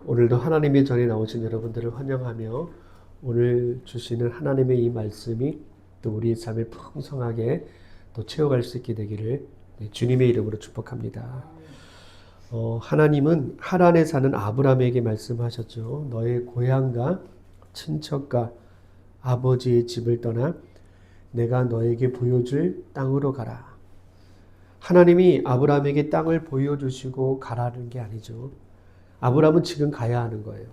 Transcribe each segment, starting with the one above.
오늘도 하나님의 전에 나오신 여러분들을 환영하며 오늘 주시는 하나님의 이 말씀이 또 우리 삶을 풍성하게 또 채워갈 수 있게 되기를 주님의 이름으로 축복합니다. 하나님은 하란에 사는 아브라함에게 말씀하셨죠. 너의 고향과 친척과 아버지의 집을 떠나 내가 너에게 보여줄 땅으로 가라. 하나님이 아브라함에게 땅을 보여주시고 가라는 게 아니죠. 아브라함은 지금 가야 하는 거예요.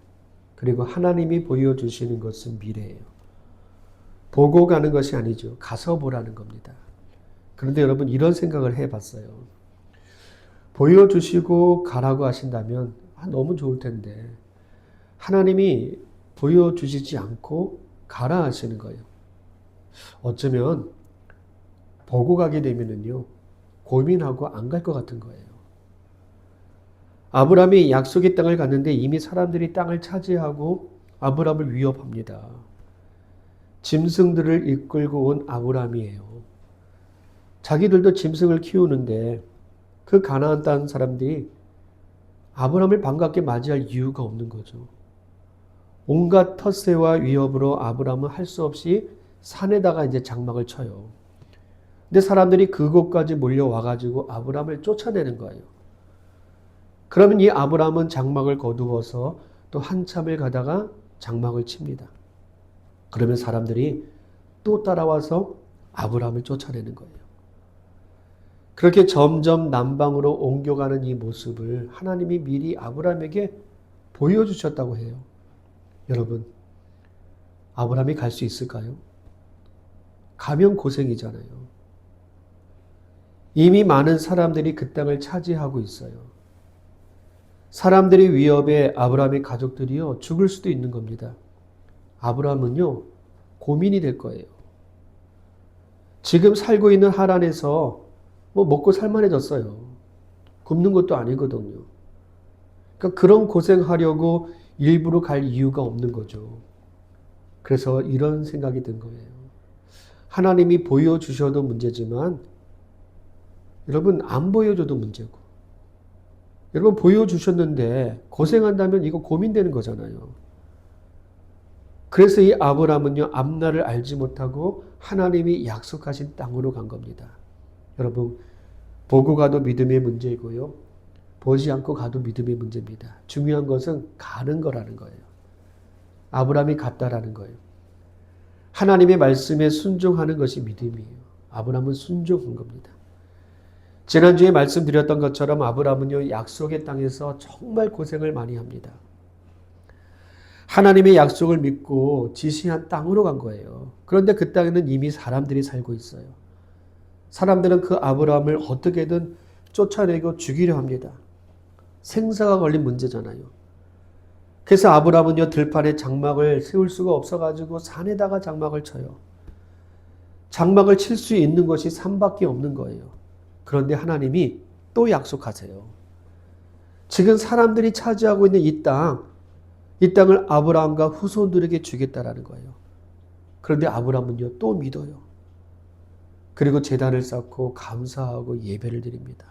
그리고 하나님이 보여주시는 것은 미래예요. 보고 가는 것이 아니죠. 가서 보라는 겁니다. 그런데 여러분 이런 생각을 해봤어요. 보여주시고 가라고 하신다면 너무 좋을 텐데 하나님이 보여주시지 않고 가라 하시는 거예요. 어쩌면 보고 가게 되면은요 고민하고 안 갈 것 같은 거예요. 아브라함이 약속의 땅을 갔는데 이미 사람들이 땅을 차지하고 아브라함을 위협합니다. 짐승들을 이끌고 온 아브라함이에요. 자기들도 짐승을 키우는데 그 가나안 땅 사람들이 아브라함을 반갑게 맞이할 이유가 없는 거죠. 온갖 텃세와 위협으로 아브라함은 할 수 없이 산에다가 이제 장막을 쳐요. 근데 사람들이 그곳까지 몰려와가지고 아브라함을 쫓아내는 거예요. 그러면 이 아브라함은 장막을 거두어서 또 한참을 가다가 장막을 칩니다. 그러면 사람들이 또 따라와서 아브라함을 쫓아내는 거예요. 그렇게 점점 남방으로 옮겨가는 이 모습을 하나님이 미리 아브라함에게 보여주셨다고 해요. 여러분, 아브라함이 갈 수 있을까요? 가면 고생이잖아요. 이미 많은 사람들이 그 땅을 차지하고 있어요. 사람들의 위협에 아브라함의 가족들이요 죽을 수도 있는 겁니다. 아브라함은요 고민이 될 거예요. 지금 살고 있는 하란에서 먹고 살만해졌어요. 굶는 것도 아니거든요. 그러니까 그런 고생하려고 일부러 갈 이유가 없는 거죠. 그래서 이런 생각이 든 거예요. 하나님이 보여주셔도 문제지만 여러분 안 보여줘도 문제고 여러분 보여주셨는데 고생한다면 이거 고민되는 거잖아요. 그래서 이 아브라함은요 앞날을 알지 못하고 하나님이 약속하신 땅으로 간 겁니다. 여러분 보고 가도 믿음의 문제이고요. 보지 않고 가도 믿음의 문제입니다. 중요한 것은 가는 거라는 거예요. 아브라함이 갔다라는 거예요. 하나님의 말씀에 순종하는 것이 믿음이에요. 아브라함은 순종한 겁니다. 지난주에 말씀드렸던 것처럼 아브라함은요 약속의 땅에서 정말 고생을 많이 합니다. 하나님의 약속을 믿고 지시한 땅으로 간 거예요. 그런데 그 땅에는 이미 사람들이 살고 있어요. 사람들은 그 아브라함을 어떻게든 쫓아내고 죽이려 합니다. 생사가 걸린 문제잖아요. 그래서 아브라함은요 들판에 장막을 세울 수가 없어가지고 산에다가 장막을 쳐요. 장막을 칠 수 있는 것이 산밖에 없는 거예요. 그런데 하나님이 또 약속하세요. 지금 사람들이 차지하고 있는 이 땅을 아브라함과 후손들에게 주겠다라는 거예요. 그런데 아브라함은요 또 믿어요. 그리고 제단을 쌓고 감사하고 예배를 드립니다.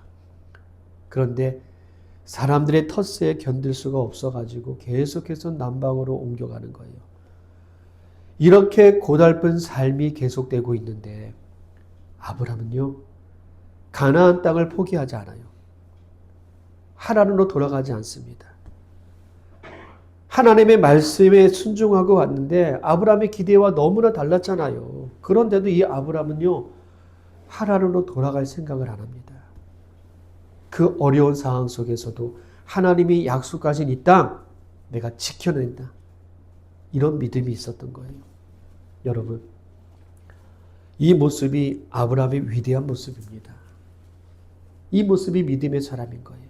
그런데 사람들의 텃세에 견딜 수가 없어가지고 계속해서 남방으로 옮겨가는 거예요. 이렇게 고달픈 삶이 계속되고 있는데 아브라함은요 가나안 땅을 포기하지 않아요. 하란으로 돌아가지 않습니다. 하나님의 말씀에 순종하고 왔는데 아브라함의 기대와 너무나 달랐잖아요. 그런데도 이 아브라함은요 하란으로 돌아갈 생각을 안 합니다. 그 어려운 상황 속에서도 하나님이 약속하신 이 땅 내가 지켜낸다. 이런 믿음이 있었던 거예요. 여러분 이 모습이 아브라함의 위대한 모습입니다. 이 모습이 믿음의 사람인 거예요.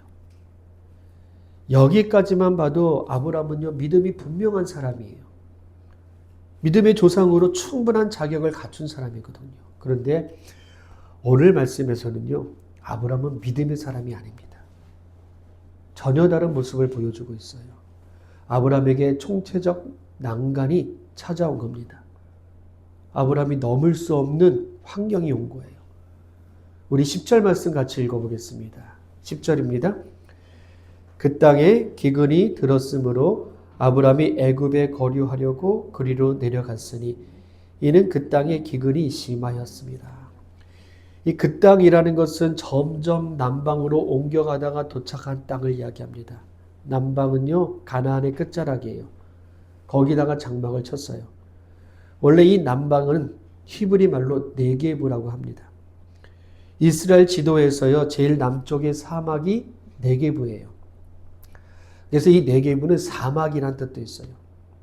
여기까지만 봐도 아브라함은요 믿음이 분명한 사람이에요. 믿음의 조상으로 충분한 자격을 갖춘 사람이거든요. 그런데 오늘 말씀에서는요 아브라함은 믿음의 사람이 아닙니다. 전혀 다른 모습을 보여주고 있어요. 아브라함에게 총체적 난간이 찾아온 겁니다. 아브라함이 넘을 수 없는 환경이 온 거예요. 우리 10절 말씀 같이 읽어보겠습니다. 10절입니다. 그 땅에 기근이 들었으므로 아브라함이 애굽에 거류하려고 그리로 내려갔으니 이는 그 땅에 기근이 심하였습니다. 이 그 땅이라는 것은 점점 남방으로 옮겨가다가 도착한 땅을 이야기합니다. 남방은요, 가나안의 끝자락이에요. 거기다가 장막을 쳤어요. 원래 이 남방은 히브리 말로 네게브라고 합니다. 이스라엘 지도에서요, 제일 남쪽의 사막이 네게브예요. 그래서 이 네게브는 사막이라는 뜻도 있어요.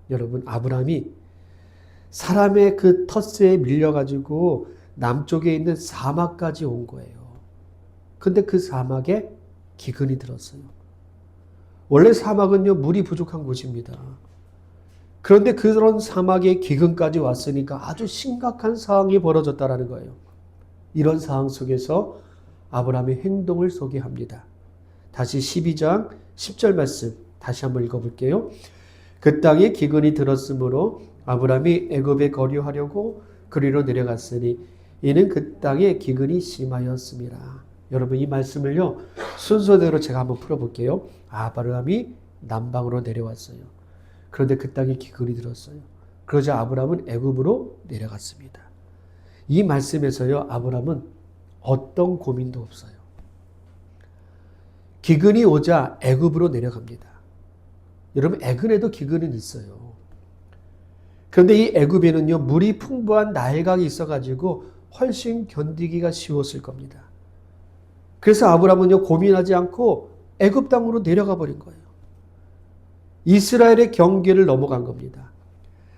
여러분, 아브라함이 사람의 그 텃세에 밀려가지고 남쪽에 있는 사막까지 온 거예요. 근데 그 사막에 기근이 들었어요. 원래 사막은요, 물이 부족한 곳입니다. 그런데 그런 사막에 기근까지 왔으니까 아주 심각한 상황이 벌어졌다는 거예요. 이런 상황 속에서 아브라함의 행동을 소개합니다. 다시 12장 10절 말씀 다시 한번 읽어볼게요. 그 땅에 기근이 들었으므로 아브라함이 애굽에 거류하려고 그리로 내려갔으니 이는 그 땅에 기근이 심하였습니다. 여러분 이 말씀을요 순서대로 제가 한번 풀어볼게요. 아브라함이 남방으로 내려왔어요. 그런데 그 땅에 기근이 들었어요. 그러자 아브라함은 애굽으로 내려갔습니다. 이 말씀에서요 아브라함은 어떤 고민도 없어요. 기근이 오자 애굽으로 내려갑니다. 여러분 애근에도 기근은 있어요. 그런데 이 애굽에는요 물이 풍부한 나일강이 있어가지고 훨씬 견디기가 쉬웠을 겁니다. 그래서 아브라함은요 고민하지 않고 애굽 땅으로 내려가 버린 거예요. 이스라엘의 경계를 넘어간 겁니다.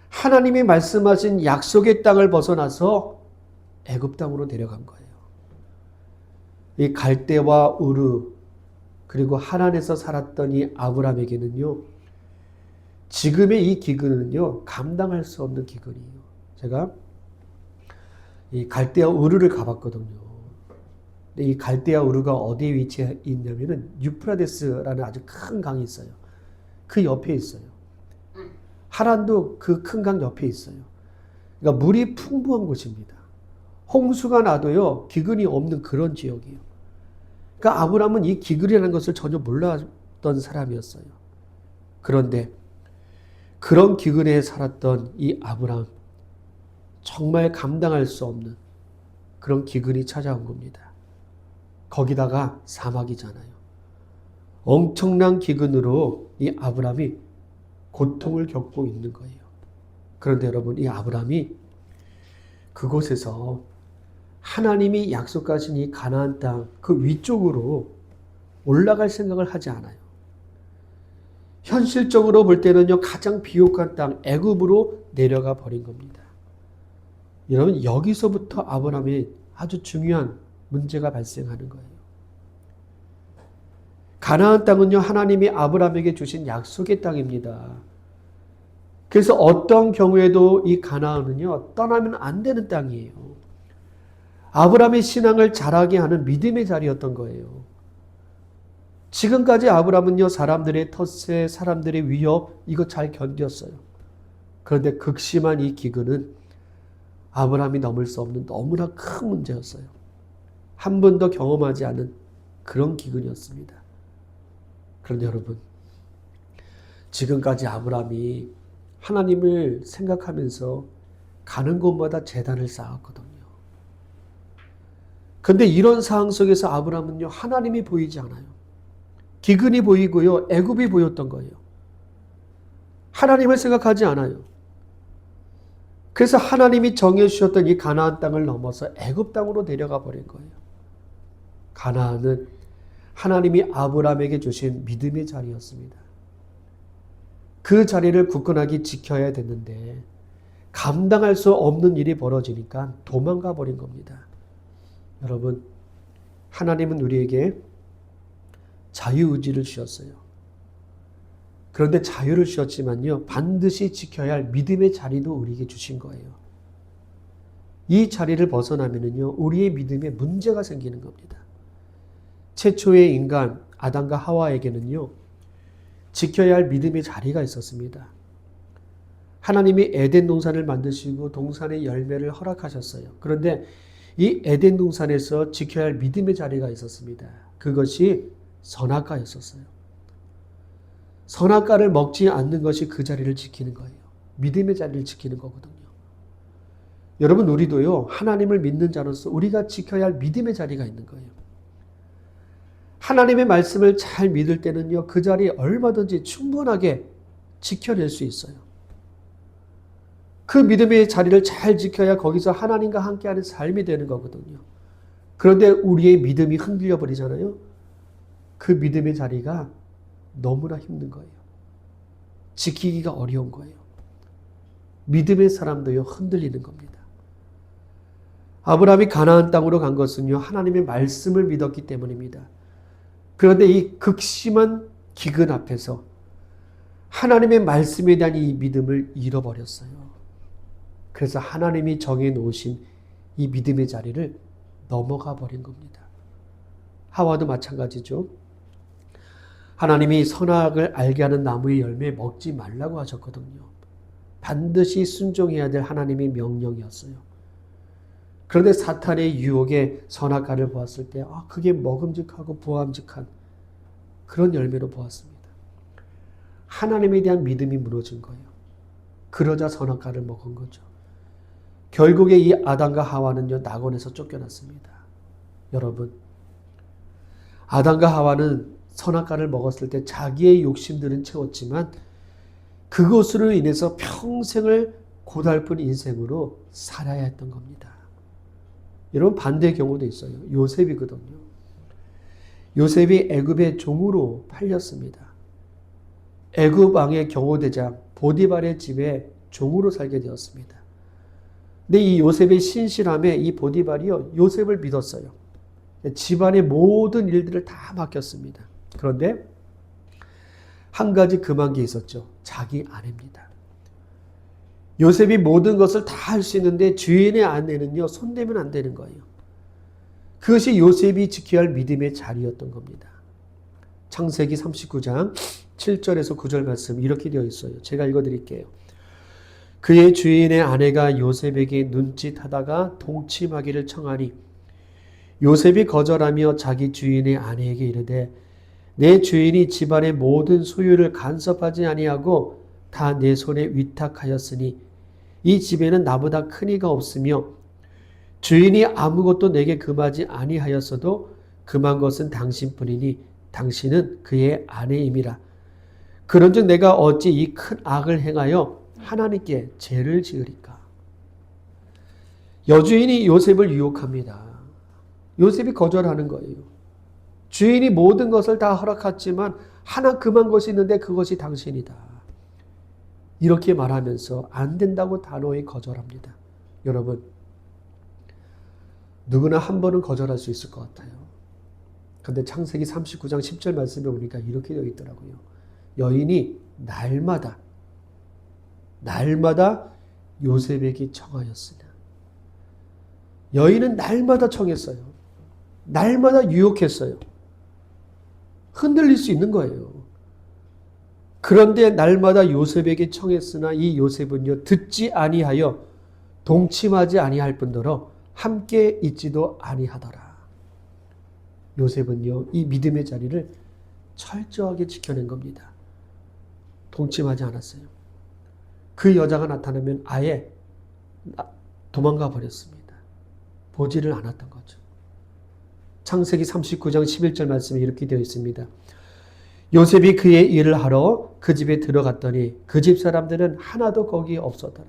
하나님이 말씀하신 약속의 땅을 벗어나서 애굽 땅으로 내려간 거예요. 이 갈대와 우르 그리고 하란에서 살았던 이 아브라함에게는요 지금의 이 기근은요 감당할 수 없는 기근이에요. 제가 이 갈대아 우르를 가봤거든요. 근데 이 갈대아 우르가 어디에 위치해 있냐면은 유프라데스라는 아주 큰 강이 있어요. 그 옆에 있어요. 하란도 그 큰 강 옆에 있어요. 그러니까 물이 풍부한 곳입니다. 홍수가 나도요 기근이 없는 그런 지역이에요. 그러니까 아브라함은 이 기근이라는 것을 전혀 몰랐던 사람이었어요. 그런데 그런 기근에 살았던 이 아브라함 정말 감당할 수 없는 그런 기근이 찾아온 겁니다. 거기다가 사막이잖아요. 엄청난 기근으로 이 아브라함이 고통을 겪고 있는 거예요. 그런데 여러분 이 아브라함이 그곳에서 하나님이 약속하신 이 가나안 땅 그 위쪽으로 올라갈 생각을 하지 않아요. 현실적으로 볼 때는요 가장 비옥한 땅 애굽으로 내려가 버린 겁니다. 여러분 여기서부터 아브라함이 아주 중요한 문제가 발생하는 거예요. 가나안 땅은요 하나님이 아브라함에게 주신 약속의 땅입니다. 그래서 어떤 경우에도 이 가나안은요 떠나면 안 되는 땅이에요. 아브라함의 신앙을 자라게 하는 믿음의 자리였던 거예요. 지금까지 아브라함은요 사람들의 텃세, 사람들의 위협 이거 잘 견뎠어요. 그런데 극심한 이 기근은 아브라함이 넘을 수 없는 너무나 큰 문제였어요. 한 번도 경험하지 않은 그런 기근이었습니다. 그런데 여러분 지금까지 아브라함이 하나님을 생각하면서 가는 곳마다 제단을 쌓았거든요. 그런데 이런 상황 속에서 아브라함은요 하나님이 보이지 않아요. 기근이 보이고요 애굽이 보였던 거예요. 하나님을 생각하지 않아요. 그래서 하나님이 정해주셨던 이 가나안 땅을 넘어서 애굽 땅으로 내려가 버린 거예요. 가나안은 하나님이 아브라함에게 주신 믿음의 자리였습니다. 그 자리를 굳건하게 지켜야 됐는데 감당할 수 없는 일이 벌어지니까 도망가 버린 겁니다. 여러분 하나님은 우리에게 자유의지를 주셨어요. 그런데 자유를 주셨지만요 반드시 지켜야 할 믿음의 자리도 우리에게 주신 거예요. 이 자리를 벗어나면은요 우리의 믿음에 문제가 생기는 겁니다. 최초의 인간 아담과 하와에게는요 지켜야 할 믿음의 자리가 있었습니다. 하나님이 에덴 동산을 만드시고 동산의 열매를 허락하셨어요. 그런데 이 에덴 동산에서 지켜야 할 믿음의 자리가 있었습니다. 그것이 선악과였었어요. 선악과를 먹지 않는 것이 그 자리를 지키는 거예요. 믿음의 자리를 지키는 거거든요. 여러분, 우리도요, 하나님을 믿는 자로서 우리가 지켜야 할 믿음의 자리가 있는 거예요. 하나님의 말씀을 잘 믿을 때는요, 그 자리에 얼마든지 충분하게 지켜낼 수 있어요. 그 믿음의 자리를 잘 지켜야 거기서 하나님과 함께하는 삶이 되는 거거든요. 그런데 우리의 믿음이 흔들려 버리잖아요. 그 믿음의 자리가 너무나 힘든 거예요. 지키기가 어려운 거예요. 믿음의 사람도요, 흔들리는 겁니다. 아브라함이 가나안 땅으로 간 것은요, 하나님의 말씀을 믿었기 때문입니다. 그런데 이 극심한 기근 앞에서 하나님의 말씀에 대한 이 믿음을 잃어버렸어요. 그래서 하나님이 정해 놓으신 이 믿음의 자리를 넘어가 버린 겁니다. 하와도 마찬가지죠. 하나님이 선악을 알게 하는 나무의 열매 먹지 말라고 하셨거든요. 반드시 순종해야 될 하나님의 명령이었어요. 그런데 사탄의 유혹에 선악과를 보았을 때 그게 먹음직하고 부함직한 그런 열매로 보았습니다. 하나님에 대한 믿음이 무너진 거예요. 그러자 선악과를 먹은 거죠. 결국에 이 아담과 하와는요, 낙원에서 쫓겨났습니다. 여러분, 아담과 하와는 선악과를 먹었을 때 자기의 욕심들은 채웠지만 그것으로 인해서 평생을 고달픈 인생으로 살아야 했던 겁니다. 여러분, 반대의 경우도 있어요. 요셉이거든요. 요셉이 애굽의 종으로 팔렸습니다. 애굽 왕의 경호대장 보디발의 집에 종으로 살게 되었습니다. 근데 이 요셉의 신실함에 이 보디발이요, 요셉을 믿었어요. 집안의 모든 일들을 다 맡겼습니다. 그런데 한 가지 금한 게 있었죠. 자기 아내입니다. 요셉이 모든 것을 다 할 수 있는데 주인의 아내는요, 손대면 안 되는 거예요. 그것이 요셉이 지켜야 할 믿음의 자리였던 겁니다. 창세기 39장 7절에서 9절 말씀 이렇게 되어 있어요. 제가 읽어드릴게요. 그의 주인의 아내가 요셉에게 눈짓하다가 동침하기를 청하니 요셉이 거절하며 자기 주인의 아내에게 이르되 내 주인이 집안의 모든 소유를 간섭하지 아니하고 다 내 손에 위탁하였으니 이 집에는 나보다 큰 이가 없으며 주인이 아무것도 내게 금하지 아니하였어도 금한 것은 당신뿐이니 당신은 그의 아내임이라. 그런즉 내가 어찌 이 큰 악을 행하여 하나님께 죄를 지으리까. 여주인이 요셉을 유혹합니다. 요셉이 거절하는 거예요. 주인이 모든 것을 다 허락했지만 하나 금한 것이 있는데 그것이 당신이다. 이렇게 말하면서 안 된다고 단호히 거절합니다. 여러분, 누구나 한 번은 거절할 수 있을 것 같아요. 그런데 창세기 39장 10절 말씀에 보니까 이렇게 되어 있더라고요. 여인이 날마다 요셉에게 청하였으나. 여인은 날마다 청했어요. 날마다 유혹했어요. 흔들릴 수 있는 거예요. 그런데 날마다 요셉에게 청했으나 이 요셉은요, 듣지 아니하여 동침하지 아니할 뿐더러 함께 있지도 아니하더라. 요셉은요, 이 믿음의 자리를 철저하게 지켜낸 겁니다. 동침하지 않았어요. 그 여자가 나타나면 아예 도망가 버렸습니다. 보지를 않았던 거죠. 창세기 39장 11절 말씀에 이렇게 되어 있습니다. 요셉이 그의 일을 하러 그 집에 들어갔더니 그 집 사람들은 하나도 거기에 없었더라.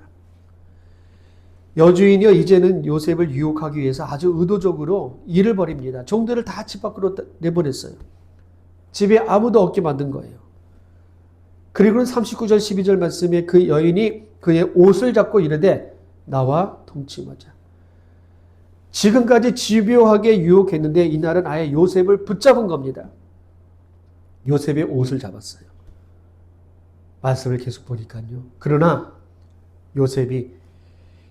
여주인이요, 이제는 요셉을 유혹하기 위해서 아주 의도적으로 일을 벌입니다. 종들을 다 집 밖으로 내보냈어요. 집에 아무도 없게 만든 거예요. 그리고는 39절 12절 말씀에 그 여인이 그의 옷을 잡고 이르되 나와 동침하자. 지금까지 집요하게 유혹했는데 이날은 아예 요셉을 붙잡은 겁니다. 요셉의 옷을 잡았어요. 말씀을 계속 보니까요. 그러나 요셉이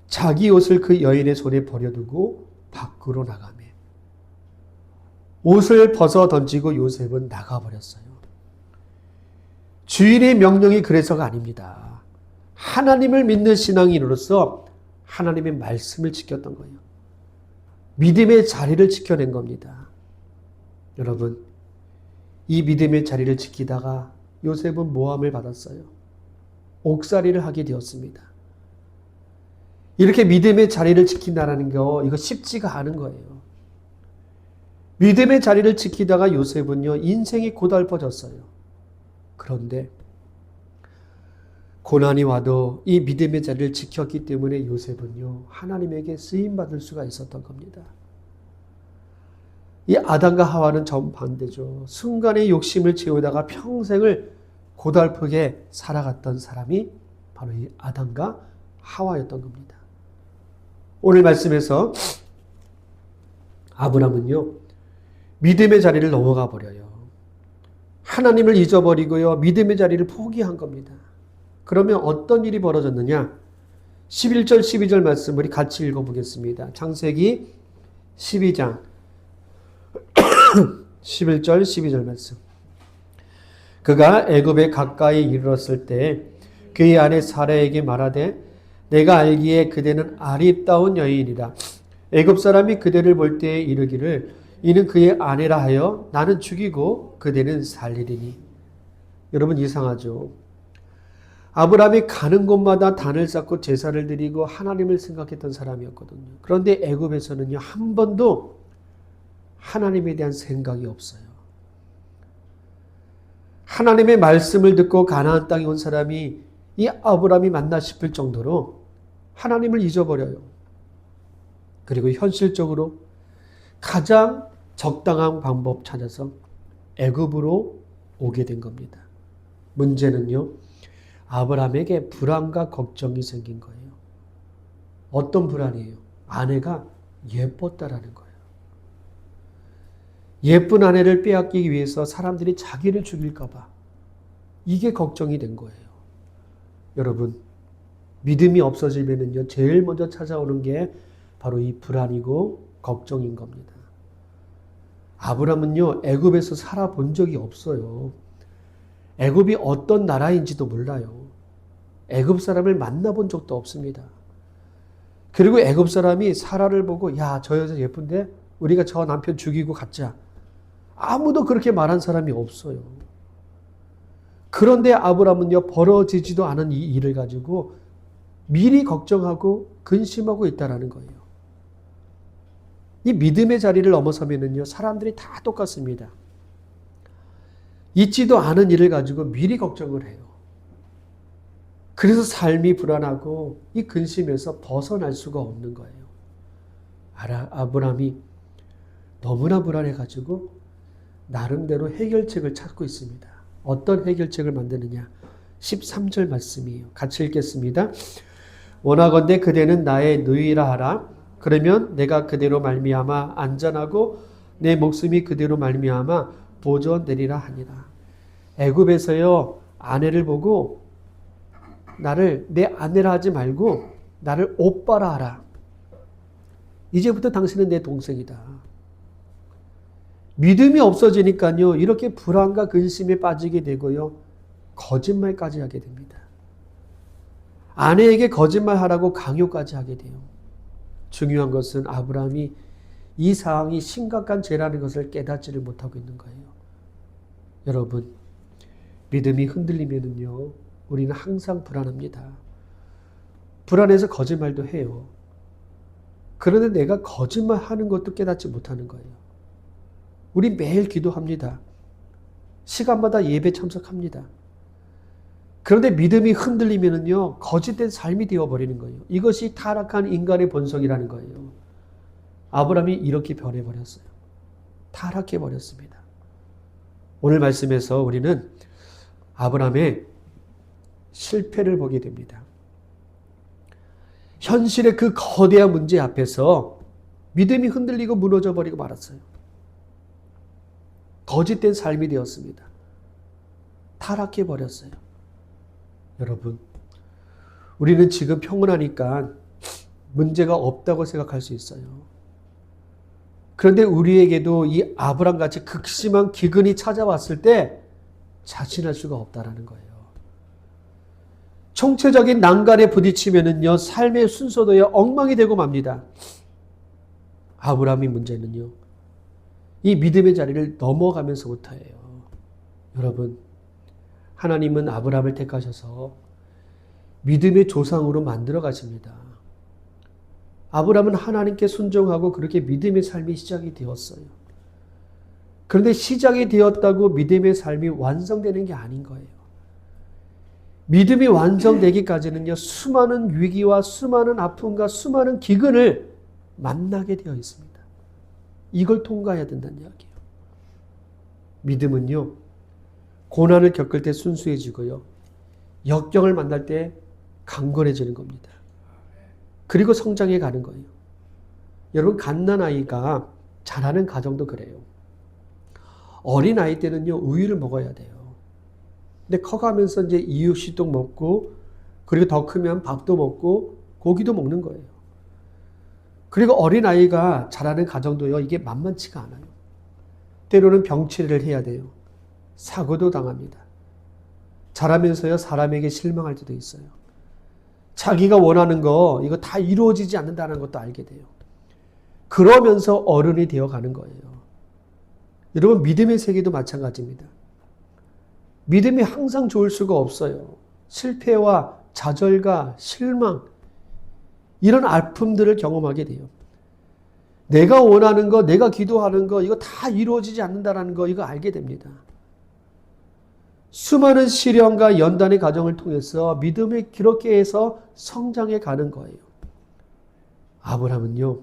자기 옷을 그 여인의 손에 버려두고 밖으로 나가매 옷을 벗어 던지고 요셉은 나가버렸어요. 주인의 명령이 그래서가 아닙니다. 하나님을 믿는 신앙인으로서 하나님의 말씀을 지켰던 거예요. 믿음의 자리를 지켜낸 겁니다. 여러분, 이 믿음의 자리를 지키다가 요셉은 모함을 받았어요. 옥살이를 하게 되었습니다. 이렇게 믿음의 자리를 지킨다는 거 이거 쉽지가 않은 거예요. 믿음의 자리를 지키다가 요셉은요 인생이 고달퍼졌어요. 그런데 고난이 와도 이 믿음의 자리를 지켰기 때문에 요셉은요 하나님에게 쓰임받을 수가 있었던 겁니다. 이 아담과 하와는 정반대죠. 순간의 욕심을 채우다가 평생을 고달프게 살아갔던 사람이 바로 이 아담과 하와였던 겁니다. 오늘 말씀에서 아브라함은요 믿음의 자리를 넘어가 버려요. 하나님을 잊어버리고요 믿음의 자리를 포기한 겁니다. 그러면 어떤 일이 벌어졌느냐? 11절 12절 말씀 우리 같이 읽어보겠습니다. 창세기 12장 11절 12절 말씀. 그가 애굽에 가까이 이르렀을 때 그의 아내 사라에게 말하되 내가 알기에 그대는 아름다운 여인이라. 애굽 사람이 그대를 볼 때에 이르기를 이는 그의 아내라 하여 나는 죽이고 그대는 살리리니. 여러분 이상하죠? 아브라함이 가는 곳마다 단을 쌓고 제사를 드리고 하나님을 생각했던 사람이었거든요. 그런데 애굽에서는요 한 번도 하나님에 대한 생각이 없어요. 하나님의 말씀을 듣고 가나안 땅에 온 사람이 이 아브라함이 맞나 싶을 정도로 하나님을 잊어버려요. 그리고 현실적으로 가장 적당한 방법 찾아서 애굽으로 오게 된 겁니다. 문제는요. 아브라함에게 불안과 걱정이 생긴 거예요. 어떤 불안이에요? 아내가 예뻤다라는 거예요. 예쁜 아내를 빼앗기기 위해서 사람들이 자기를 죽일까 봐 이게 걱정이 된 거예요. 여러분 믿음이 없어지면은요 제일 먼저 찾아오는 게 바로 이 불안이고 걱정인 겁니다. 아브라함은요 애굽에서 살아본 적이 없어요. 애굽이 어떤 나라인지도 몰라요. 애굽 사람을 만나본 적도 없습니다. 그리고 애굽 사람이 사라를 보고 야, 저 여자 예쁜데 우리가 저 남편 죽이고 갖자. 아무도 그렇게 말한 사람이 없어요. 그런데 아브라함은요 벌어지지도 않은 이 일을 가지고 미리 걱정하고 근심하고 있다라는 거예요. 이 믿음의 자리를 넘어서면은요 사람들이 다 똑같습니다. 있지도 않은 일을 가지고 미리 걱정을 해요. 그래서 삶이 불안하고 이 근심에서 벗어날 수가 없는 거예요. 아브라함이 너무나 불안해가지고 나름대로 해결책을 찾고 있습니다. 어떤 해결책을 만드느냐? 13절 말씀이에요. 같이 읽겠습니다. 원하건대 그대는 나의 누이라 하라. 그러면 내가 그대로 말미암아 안전하고 내 목숨이 그대로 말미암아 보존되리라 하니라. 애굽에서요 아내를 보고 나를 내 아내라 하지 말고 나를 오빠라 하라. 이제부터 당신은 내 동생이다. 믿음이 없어지니까요 이렇게 불안과 근심에 빠지게 되고요 거짓말까지 하게 됩니다. 아내에게 거짓말하라고 강요까지 하게 돼요. 중요한 것은 아브라함이 이 상황이 심각한 죄라는 것을 깨닫지를 못하고 있는 거예요. 여러분 믿음이 흔들리면은요 우리는 항상 불안합니다. 불안해서 거짓말도 해요. 그런데 내가 거짓말하는 것도 깨닫지 못하는 거예요. 우리 매일 기도합니다. 시간마다 예배 참석합니다. 그런데 믿음이 흔들리면은요 거짓된 삶이 되어버리는 거예요. 이것이 타락한 인간의 본성이라는 거예요. 아브라함이 이렇게 변해버렸어요. 타락해버렸습니다. 오늘 말씀에서 우리는 아브라함의 실패를 보게 됩니다. 현실의 그 거대한 문제 앞에서 믿음이 흔들리고 무너져버리고 말았어요. 거짓된 삶이 되었습니다. 타락해버렸어요. 여러분, 우리는 지금 평온하니까 문제가 없다고 생각할 수 있어요. 그런데 우리에게도 이 아브라함같이 극심한 기근이 찾아왔을 때 자신할 수가 없다라는 거예요. 총체적인 난간에 부딪히면은요, 삶의 순서도요, 엉망이 되고 맙니다. 아브라함의 문제는요, 이 믿음의 자리를 넘어가면서부터예요. 여러분, 하나님은 아브라함을 택하셔서 믿음의 조상으로 만들어 가십니다. 아브라함은 하나님께 순종하고 그렇게 믿음의 삶이 시작이 되었어요. 그런데 시작이 되었다고 믿음의 삶이 완성되는 게 아닌 거예요. 믿음이 완성되기까지는요, 수많은 위기와 수많은 아픔과 수많은 기근을 만나게 되어 있습니다. 이걸 통과해야 된다는 이야기예요. 믿음은요, 고난을 겪을 때 순수해지고요, 역경을 만날 때 강건해지는 겁니다. 그리고 성장해 가는 거예요. 여러분, 갓난아이가 자라는 과정도 그래요. 어린아이 때는요, 우유를 먹어야 돼요. 근데 커가면서 이제 이유식도 먹고, 그리고 더 크면 밥도 먹고, 고기도 먹는 거예요. 그리고 어린아이가 자라는 과정도요, 이게 만만치가 않아요. 때로는 병치레를 해야 돼요. 사고도 당합니다. 자라면서요, 사람에게 실망할 때도 있어요. 자기가 원하는 거, 이거 다 이루어지지 않는다는 것도 알게 돼요. 그러면서 어른이 되어 가는 거예요. 여러분, 믿음의 세계도 마찬가지입니다. 믿음이 항상 좋을 수가 없어요. 실패와 좌절과 실망, 이런 아픔들을 경험하게 돼요. 내가 원하는 거, 내가 기도하는 거, 이거 다 이루어지지 않는다는 거, 이거 알게 됩니다. 수많은 시련과 연단의 과정을 통해서 믿음을 그렇게 해서 성장해 가는 거예요. 아브라함은요,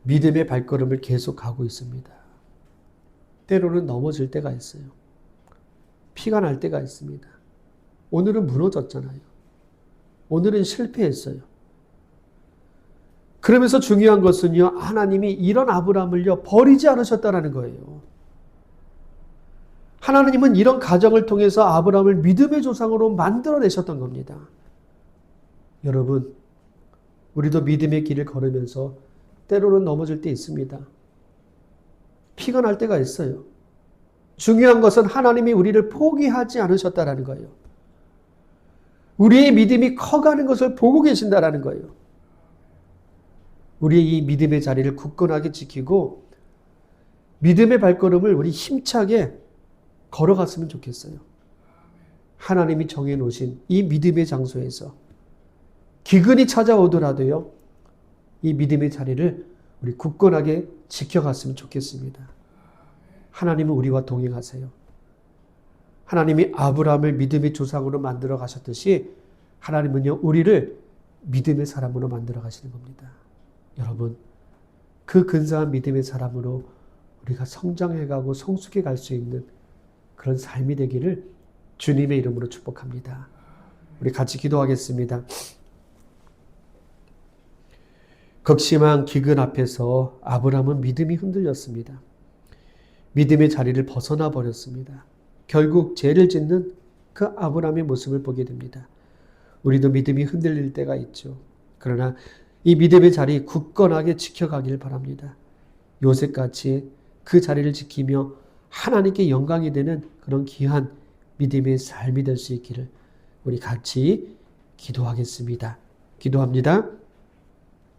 믿음의 발걸음을 계속 가고 있습니다. 때로는 넘어질 때가 있어요. 피가 날 때가 있습니다. 오늘은 무너졌잖아요. 오늘은 실패했어요. 그러면서 중요한 것은요, 하나님이 이런 아브라함을요, 버리지 않으셨다는 거예요. 하나님은 이런 과정을 통해서 아브라함을 믿음의 조상으로 만들어내셨던 겁니다. 여러분, 우리도 믿음의 길을 걸으면서 때로는 넘어질 때 있습니다. 피가 날 때가 있어요. 중요한 것은 하나님이 우리를 포기하지 않으셨다는 거예요. 우리의 믿음이 커가는 것을 보고 계신다는 거예요. 우리의 이 믿음의 자리를 굳건하게 지키고 믿음의 발걸음을 우리 힘차게 걸어갔으면 좋겠어요. 하나님이 정해놓으신 이 믿음의 장소에서 기근이 찾아오더라도요, 이 믿음의 자리를 우리 굳건하게 지켜갔으면 좋겠습니다. 하나님은 우리와 동행하세요. 하나님이 아브라함을 믿음의 조상으로 만들어 가셨듯이 하나님은요, 우리를 믿음의 사람으로 만들어 가시는 겁니다. 여러분, 그 근사한 믿음의 사람으로 우리가 성장해가고 성숙해 갈 수 있는 그런 삶이 되기를 주님의 이름으로 축복합니다. 우리 같이 기도하겠습니다. 극심한 기근 앞에서 아브라함은 믿음이 흔들렸습니다. 믿음의 자리를 벗어나 버렸습니다. 결국 죄를 짓는 그 아브라함의 모습을 보게 됩니다. 우리도 믿음이 흔들릴 때가 있죠. 그러나 이 믿음의 자리 굳건하게 지켜가길 바랍니다. 요셉같이 그 자리를 지키며 하나님께 영광이 되는 그런 귀한 믿음의 삶이 될 수 있기를 우리 같이 기도하겠습니다. 기도합니다.